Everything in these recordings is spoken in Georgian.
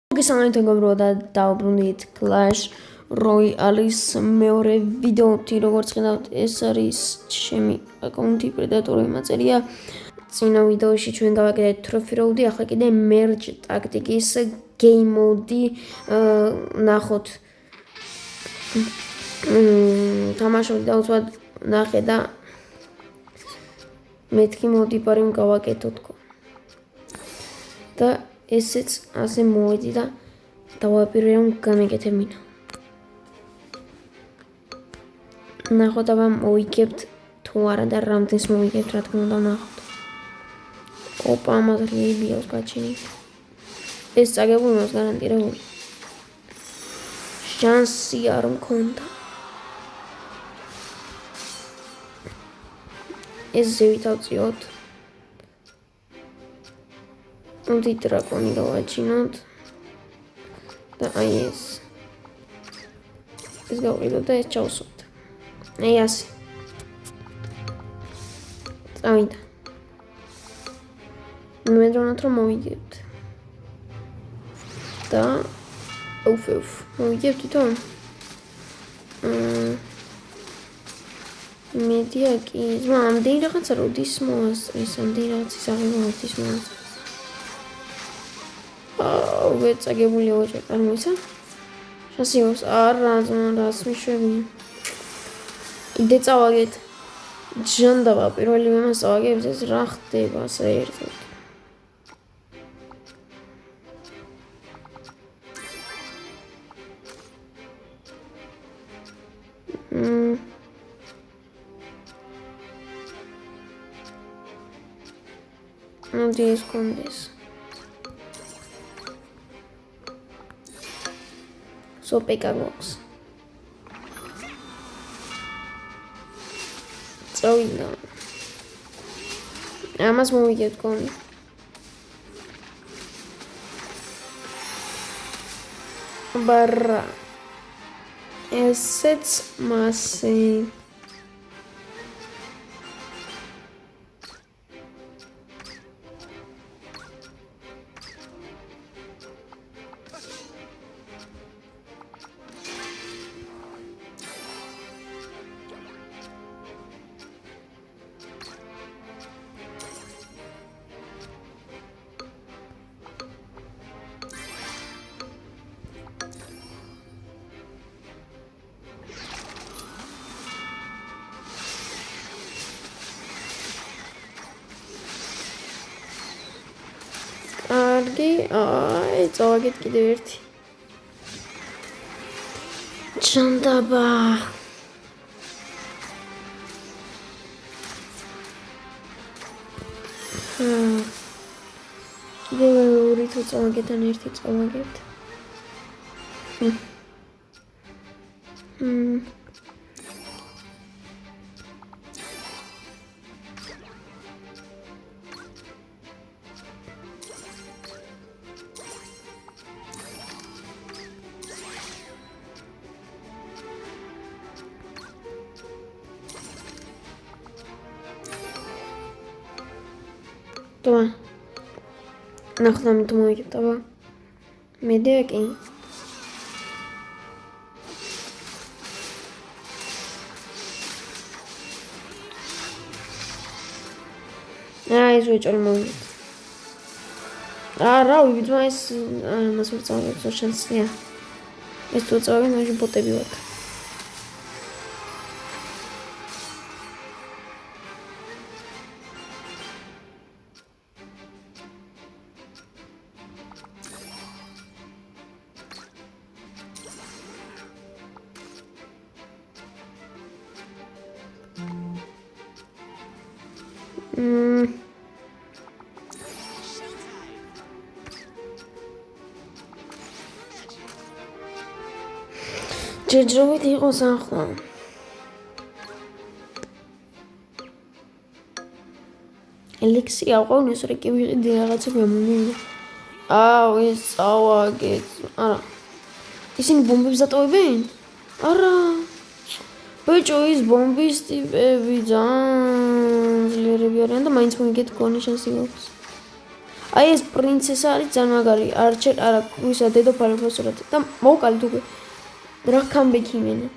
მოგესალმებით მეგობრებო და დავბრუნდით Clash Royale-ის მეორე ვიდეოთი. როგორც ხედავთ, ეს არის ჩემი აკაუნტი, პრედატორი მაწერია. წინა ვიდეოში ჩვენ გავაკეთეთ Trophy Road-ი, ახლა კიდე Merge ტაქტიკის Game Mode-ი ნახოთ. თამაშობთ და უცბად ნახე და მეთქი მოდიბარი გავაკეთოთ. და ესეც ასე მოვედი და დავაპირე რომ გამეკეთებინა. ნახოთ აბა მოვიგებთ თუ არა და რამდენს მოვიგებთ, რა თქმა უნდა ნახოთ. ოპა, ამას რიბიავს გაჩენით. ეს წაგებული მას გარანტირებული. შანსი არ მქონდა. ეს ზევით ავწიოთ. Unti dragoni გავაჩინოთ და აი ეს გავყიდოთ და ეს ჩავსვათ. აი ასე. წავიდა. მედრონათ რომ მოვიგებთ. და მოვიგებთ თვითონ. მედია კი, ამდენი რაღაცა როდის მოასწრის, ამდენი რაღაცის აღებათვის მოასწრის. ვეწაგებული ოჯახი არ მოიცა. შასიოს არა ზონას მიშვებია. კიდე წავაგეთ. ჯანდაბა პირველი მემას წავაგებს ეს რა ხდება საერთოდ. მოდი ეს კონდეს. So pegamos. Წავიდა. ამას მოვიგებთ კონი. ბარა. ესეც მასე. აი, წავაგეთ კიდევ ერთი. ჯანდაბა. კიდევ ორი თუ წავაგეთ ან ერთი წავაგეთ. Toma. ნახავთ თუ მოვიგებთ აბა. მედია კი. ეს ვეჭოლი მოვიგებთ. რა ვიცი, ეს მას ვერ წავაგებს შანსია. ეს თუ წავაგებ, მაშინ ბოტები ვარ. ჯერჯერობით იყოს ახლა. ელექსირი აღვნიშნეს რა კი ვიყიდი რაღაცა გამომივიდა. ეს წავაგეთ. არა. ისინი ბომბებს დატოვებენ? არა. ბიჭო, ის ბომბის ტიპები ძალიან ძლიერები არიან და მაინც მოგიგეთ კონი შანსი გვაქვს. აი ეს პრინცესა არის ძალიან მაგარი. არჩერ არა ვისა დედოფალი ფოსურად და მოვკალით უკვე. რა კამბექი იმენა.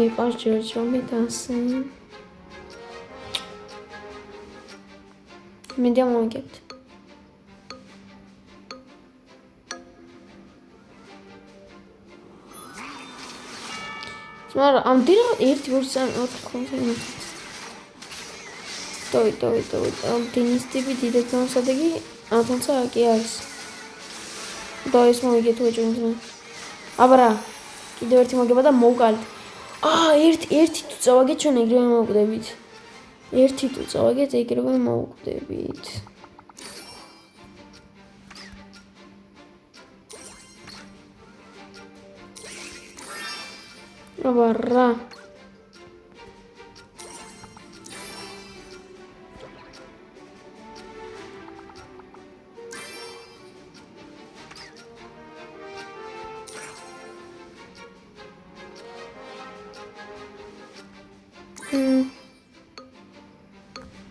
იყოს ჯერჯერობით ასე. მე დამოვიგებთ. მაგრამ ამ დილა 1 2 3 4 5 დოი ამ დინისტები დიდად გამოსადეგი თუმცა კი არის. და ეს მოვიგეთ უეჭვენთნა. აბა კიდევ ერთი მოგება და მოვკალით. ერთი თუ წავაგეთ ჩვენ ეგრევე მოვკვდებით. ერთი თუ წავაგეთ ეგრევე მოვკვდებით. აბა რა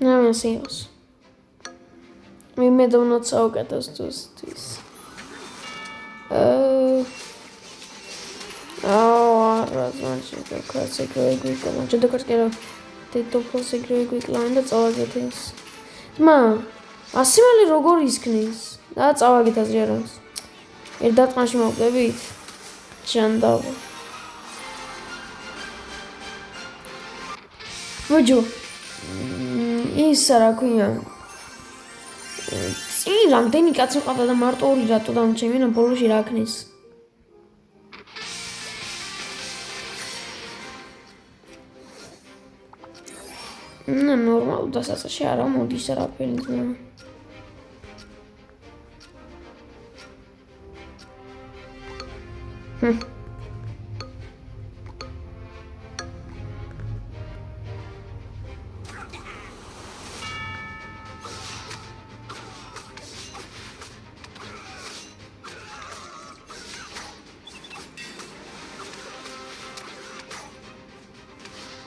Namasios. Mi medovno całkatas tustis. Razmacie to klasy grego, znaczy do każdego tej toposy grego klanda całagates. Ma, asimali როგორ ისქნის? და წავაგეთ აზრიანს. ერთ დათმაში მოვდებით. ჩანდავ. ვოჯო. ის რა ქვია? წინ რამდენი კაცი ყავდა და მარტო ორი რატო დამჩემენა ბოლოში რა ქნის? ნორმალ დასაწყისში არა მოდის არაფერი ძმა.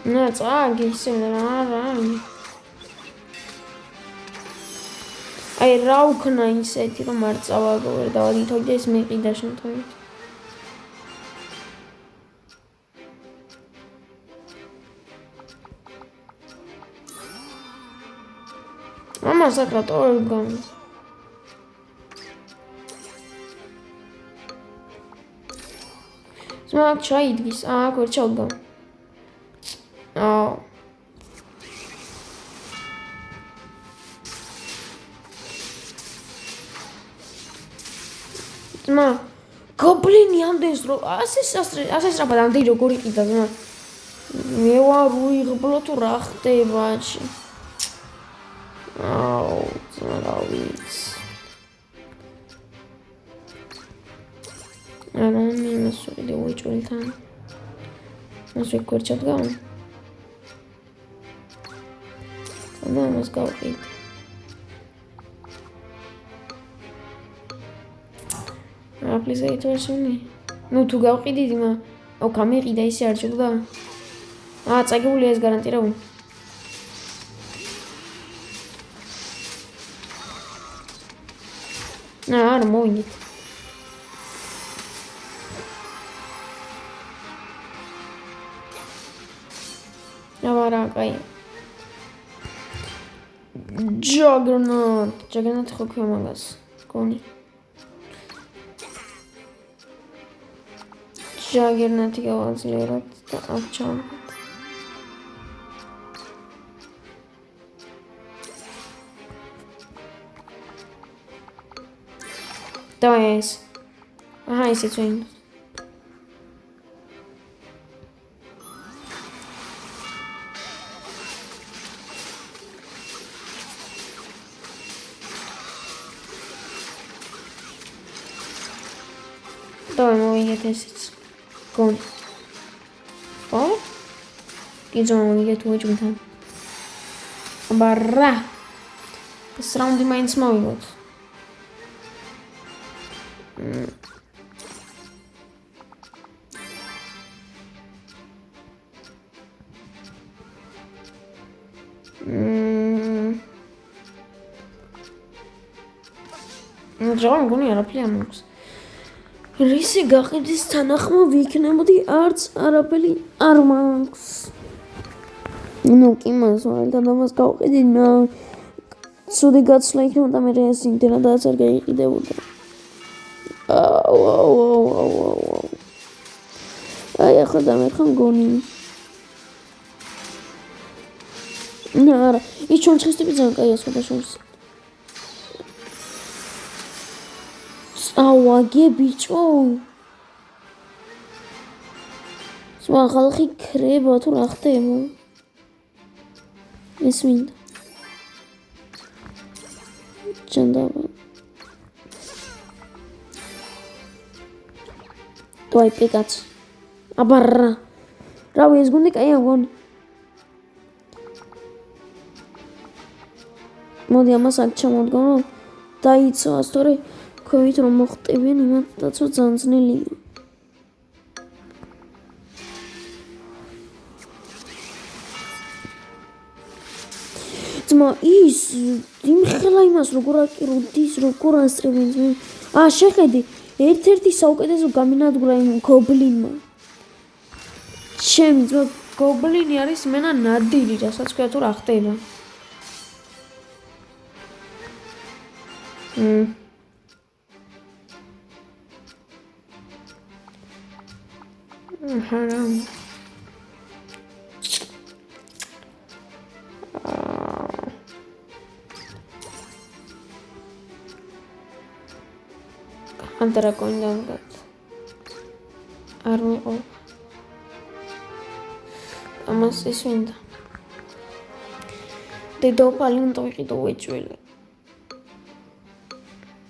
Na, წაგისენ რა. აი რა უქნა ისეთი რომ არ წავაგო ვერ დავადითო და ეს მეყიდა შემთხვევით. მამა საკრატო გამ. ზმა ჩაიდგის, აქ ვერ ჩავდგა. ძმა გობლინი ამდენს რომ ასე სწრაფად ამდენი როგორ იყიდა ძმა მე ვარ უიღბლო თუ რა ხდება აჩი ძმა რა ვიცი არა მე მასველი უეჭველთან მასვე კორჩად გავ და მას გავყიდ Please wait for me. No, tu გავყიდი ძმა. აუ გამიყიდა ისე არ ჩუქდა. წაგებული ეს გარანტირებული. არა მოვიგეთ. აბა კაი. Juggernaut ხო ქვია მაგას. გონი. Juggernaut გავაძლიეროთ და აქ ჩავარდეთ. Давай ეს. ისეც ვინ. Давай მოვიგეთ ესეც. გონი. ჭკიძო მოგიგეთ უეჭვიდან. აბა რა. ეს რაუნდი მაინც მოვიგოთ. ჯერ მგონი არაფერი არ მაქვს. რისი გაყიდის თანახმა ვიქნებოდი არც არაფერი არ მაქვს. ნუ კი მას ვარ და მას გავყიდი ცუდი გაცვლა იქნებოდა მე ეს იმდენადაც არ გაიყიდებოდა. აი ახლა დამერხა მგონი. არა, ის ჩონჩხის ტიპი ძალიან კაია სხვადასხვას. ავაგე ბიჭო. სხვა ხალხი ქრება თუ რა ხდება? ეს მინდა. ჩანდაბა. დავაი პიკაც. აბა რა. რავი ეს გუნდი კაია მგონი. მოდი ამას აქ ჩამოვდგანო. დაიცვას თორე ქვევით რომ მოხტებიან იმათ დაცვა ძალიან ძნელია. ძმა ის იმხელა იმას როგორ აკიროდის როგორ ასწრებენ ძმა. შეხედი ერთ-ერთი საუკეთესო გამინადგურა იმ გობლინმა. ჩემი ძმა გობლინი არის მენა ნადირი რასაც ქვია თუ რა ხდება. Haram. Antara kondang kat. Army of. Amas iswinda. Te do palin to ki do wechwele.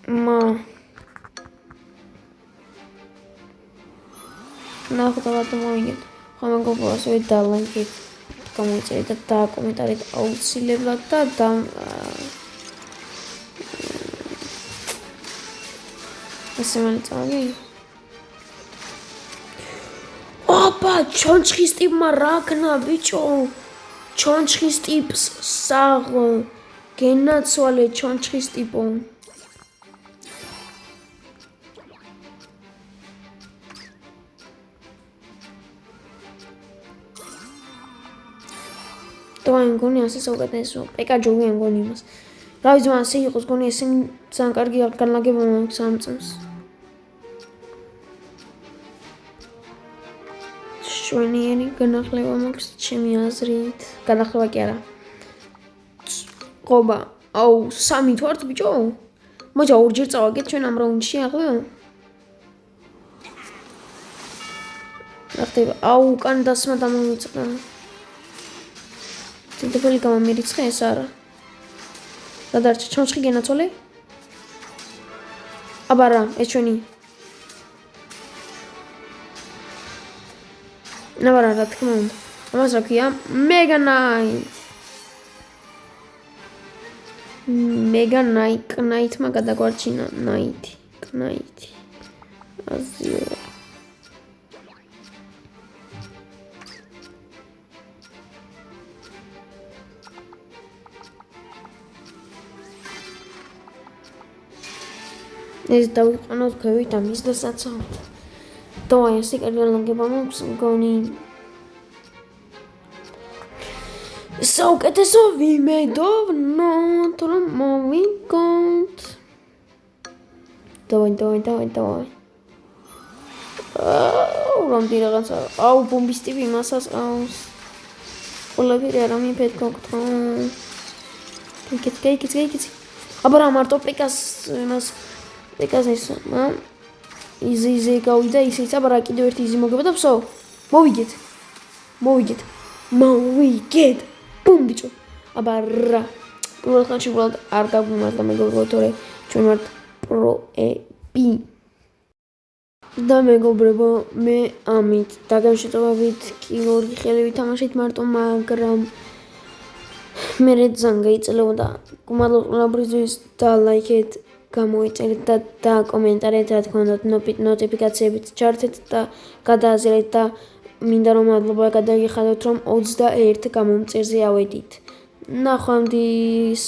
Ma. ნახოთ მოვიგეთ. ხომ მეგობრებო, ასევე დალაიქეთ, გამოიწერეთ და დააკომენტარეთ აუცილებლად და ესე მალწავი. აბა, ჩონჩხის ტიპმა რა ქნა, ბიჭო? ჩონჩხის ტიპს საღ გენაცვალე ჩონჩხის ტიპო. დავაი მგონი ასე საუკეთესო. პეკა ჯოვია მგონი იმას. რავი ძმა ასე იყოს მგონი ესენი ძალიან კარგი განლაგება მაქვს ამ წელს. შვენიერი განახლება მაქვს ჩემი აზრით. განახლება კი არა. ყობა. აუ, 3 თუ არ ბიჭო? მოიცა ორჯერ წავაგეთ ჩვენ ამ რაუნდში ახლა. რა ხდება? აუ, კან დასმა დამოვიწყდა. თითოეული გამომირიცხე ეს არა. და დარჩა ჩონჩხი გენაცვალე? აბა რა, ეს ჩვენი. აბა რა თქმა უნდა. ამას რა ქვია? მეგა ნაით. მეგა ნაიტმა გადაგვარჩინა ნაიტი. ნაიტი. აზიო. ეს დავიყვანოთ ქვევით ამის და საცავად. დავაი ესე კარგი განლაგება მაქვს მგონი. საუკეთესო ვიმედოვნო რომ მოვიგოთ. დავაი. რამდენი რაღაცა. აუ ბომბის ტიპი მასას ყავს. ყველაფერი არ მიფეთქო გთხოვ. კეიკიც. აბა რა მარტო პეკას იმას პეკას ეს იზი გავიდა ისიც აბა რა კიდევ ერთი იზი მოგება და ვსო მოვიგეთ ბუმ ბიჭო აბა რა პირველ ხანში უბრალოდ არ გაგვიმართა მეგობრებო თორე ჩვენ ვართ პროები და მეგობრებო, მე ამით დაგემშვიდობებით კი ორი ხელი ვითამაშით მარტო, მაგრამ მე ძალიან გაიწელებოდა. გუმადლობთ ყველაფრისთვის და ლაიქეთ გამოიწერეთ და კომენტარით რა თქმა უნდა ნოტიფიკაციებით ჩართეთ და გადააზრეთ და მინდა რომ მადლობა გადაგიხადოთ რომ 21 გამომწერზე ავედით. ნახვამდის.